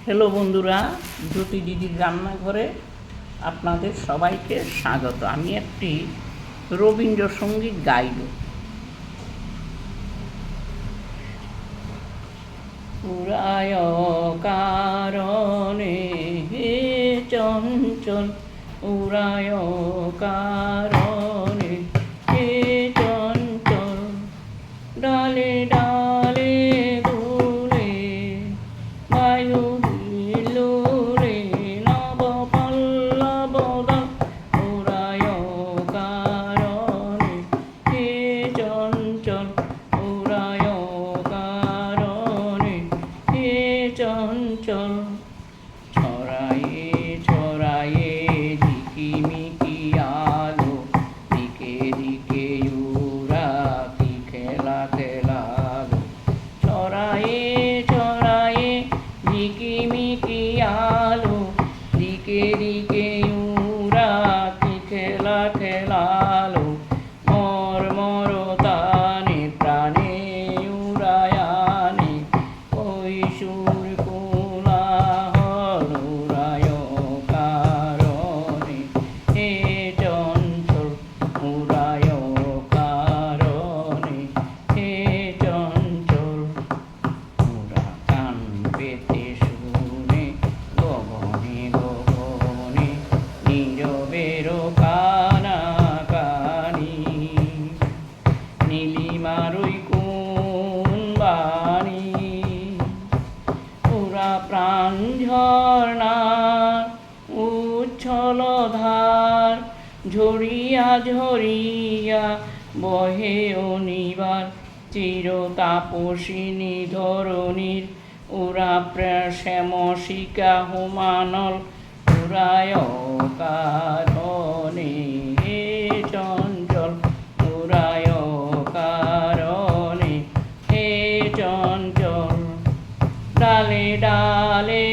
Hello বন্ধুরা, জ্যোতি দিদির রান্নাঘরে আপনাদের সবাইকে স্বাগত। আমি একটি রবীন্দ্রসঙ্গীত গাইব। পুরায় কারণে হে চঞ্চল, উড়ায় কারণে হে চঞ্চল, ডালে ডালে দুলে বায়ু হিলোরে নব পল্লবদল, উড়ায় কারণে হে চঞ্চল, উড়ায় কারণে হে চঞ্চল। ছড়ায়ে ছড়ায়ে ঝিকিমিকি আলো, দিকে দিকে উড়া কি খেলা খেলালো। ছড়ায়ে ছড়ায়ে ঝিকিমিকি আলো, দিকে দিকে উড়া কি খেলা খেলালো। মর্মরতানে প্রাণে উড়ায়ানে ওই সুর কোলাহল, উড়ায় কারণে হে চঞ্চল, উড়ায় কারণে হে চঞ্চল। ওরা কান পেতে শুনে গগনে গগনে নীরবের কানাকানি, নীলিমারই কোন বাণী। ওরা প্রাণ ঝর্ণার উচ্ছল ধার, ঝরিয়া ঝরিয়া বহে অনিবার চিরতাপসিনী ধরণীর। ওরা শ্যামশিকা হোমানল, উড়ায় কারণে হে চঞ্চল, উড়ায় কারণে হে চঞ্চল। ডালে ডালে